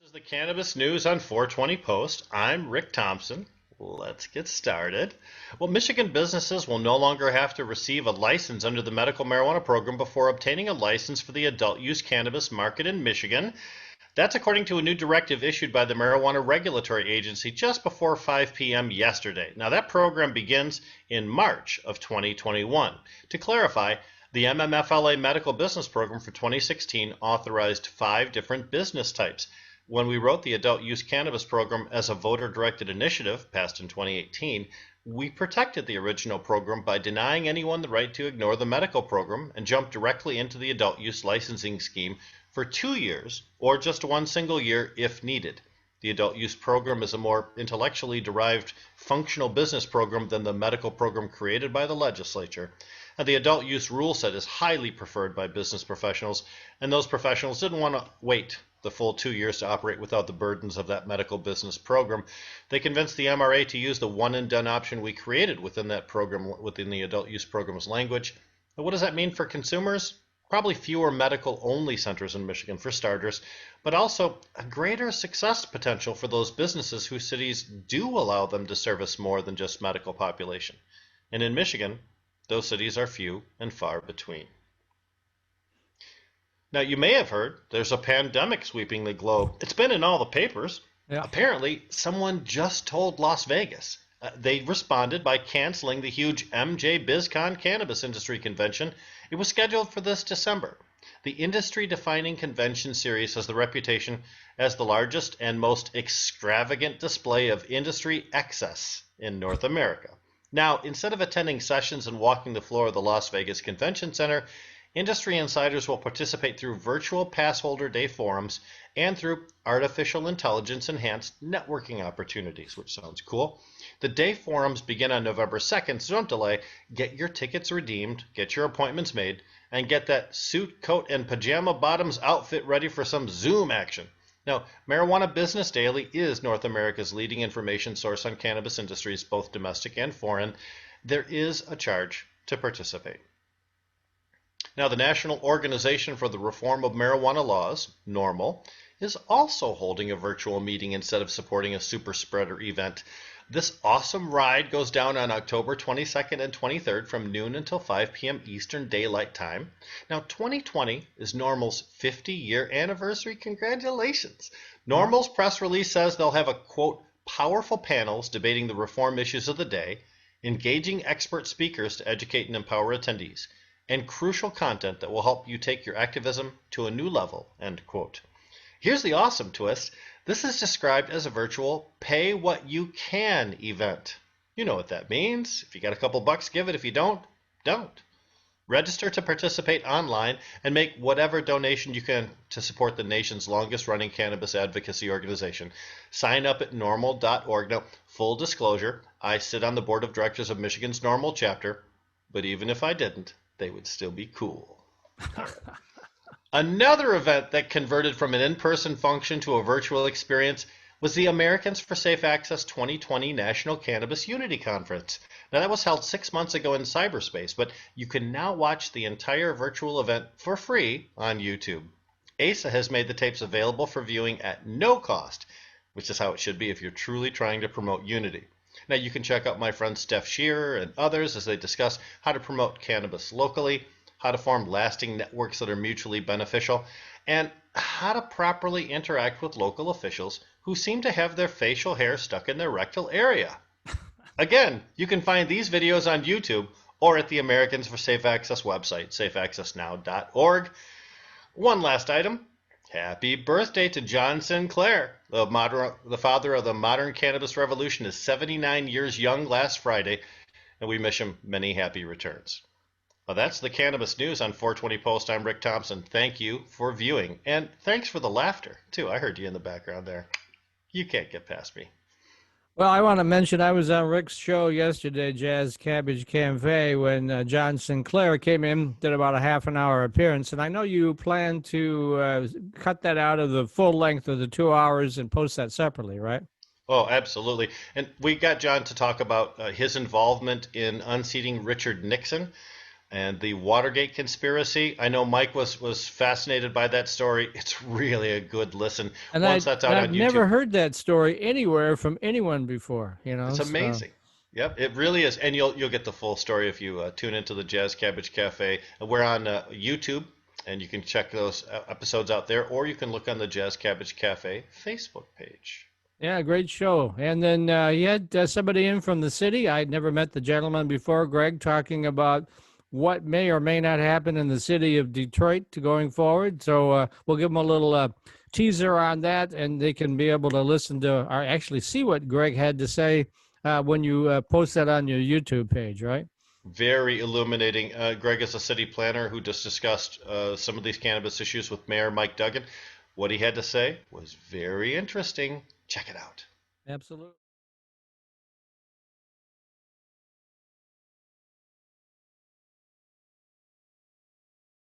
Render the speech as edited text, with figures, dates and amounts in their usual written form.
This is the Cannabis News on 420 Post. I'm Rick Thompson. Let's get started. Well, Michigan businesses will no longer have to receive a license under the medical marijuana program before obtaining a license for the adult use cannabis market in Michigan. That's according to a new directive issued by the Marijuana Regulatory Agency just before 5 p.m. yesterday. Now, that program begins in March of 2021. To clarify, the MMFLA Medical Business Program for 2016 authorized 5 different business types. When we wrote the Adult Use Cannabis Program as a voter-directed initiative, passed in 2018, we protected the original program by denying anyone the right to ignore the medical program and jump directly into the adult use licensing scheme for 2 years or just 1 single year if needed. The adult use program is a more intellectually derived functional business program than the medical program created by the legislature. And the adult use rule set is highly preferred by business professionals, and those professionals didn't want to wait the full 2 years to operate without the burdens of that medical business program. They convinced the MRA to use the one-and-done option we created within that program, within the adult use program's language. And what does that mean for consumers? Probably fewer medical-only centers in Michigan for starters, but also a greater success potential for those businesses whose cities do allow them to service more than just medical population. And in Michigan, those cities are few and far between. Now, you may have heard there's a pandemic sweeping the globe. It's been in all the papers. Yeah. Apparently, someone just told Las Vegas. They responded by canceling the huge MJ BizCon Cannabis Industry Convention. It was scheduled for this December. The industry-defining convention series has the reputation as the largest and most extravagant display of industry excess in North America. Now, instead of attending sessions and walking the floor of the Las Vegas Convention Center, industry insiders will participate through virtual passholder day forums and through artificial intelligence-enhanced networking opportunities, which sounds cool. The day forums begin on November 2nd, so don't delay. Get your tickets redeemed, get your appointments made, and get that suit, coat, and pajama bottoms outfit ready for some Zoom action. Now, Marijuana Business Daily is North America's leading information source on cannabis industries, both domestic and foreign. There is a charge to participate. Now, the National Organization for the Reform of Marijuana Laws, NORML, is also holding a virtual meeting instead of supporting a super spreader event. This awesome ride goes down on October 22nd and 23rd from noon until 5 p.m. Eastern Daylight Time. Now, 2020 is NORML's 50-year anniversary. Congratulations. NORML's press release says they'll have a, quote, powerful panels debating the reform issues of the day, engaging expert speakers to educate and empower attendees, and crucial content that will help you take your activism to a new level, end quote. Here's the awesome twist. This is described as a virtual pay-what-you-can event. You know what that means. If you got a couple bucks, give it. If you don't, don't. Register to participate online and make whatever donation you can to support the nation's longest-running cannabis advocacy organization. Sign up at normal.org. Now, full disclosure, I sit on the board of directors of Michigan's NORML chapter, but even if I didn't, they would still be cool. Another event that converted from an in-person function to a virtual experience was the Americans for Safe Access 2020 National Cannabis Unity Conference. Now, that was held 6 months ago in cyberspace, but you can now watch the entire virtual event for free on YouTube. ASA has made the tapes available for viewing at no cost, which is how it should be if you're truly trying to promote unity. Now, you can check out my friend Steph Shearer and others as they discuss how to promote cannabis locally, how to form lasting networks that are mutually beneficial, and how to properly interact with local officials who seem to have their facial hair stuck in their rectal area. Again, you can find these videos on YouTube or at the Americans for Safe Access website, safeaccessnow.org. One last item. Happy birthday to John Sinclair. The father of the modern cannabis revolution is 79 years young last Friday, and we wish him many happy returns. Well, that's the Cannabis News on 420 Post. I'm Rick Thompson. Thank you for viewing. And thanks for the laughter, too. I heard you in the background there. You can't get past me. Well, I want to mention I was on Rick's show yesterday, Jazz Cabbage Cafe, when John Sinclair came in, did about a half an hour appearance. And I know you plan to cut that out of the full length of the 2 hours and post that separately, right? Oh, absolutely. And we got John to talk about his involvement in unseating Richard Nixon. And the Watergate conspiracy, I know Mike was fascinated by that story. It's really a good listen. And Once that's out I've on YouTube, never heard that story anywhere from anyone before, it's so. amazing. Yep, it really is, and you'll get the full story if you tune into the Jazz Cabbage Cafe. We're on YouTube, and you can check those episodes out there, or you can look on the Jazz Cabbage Cafe Facebook page. Yeah, great show. And then you had somebody in from the city. I'd never met the gentleman before, Greg, talking about what may or may not happen in the city of Detroit going forward. So we'll give them a little teaser on that, and they can be able to listen to or actually see what Greg had to say when you post that on your YouTube page, right? Very illuminating. Greg is a city planner who just discussed some of these cannabis issues with Mayor Mike Duggan. What he had to say was very interesting. Check it out. Absolutely.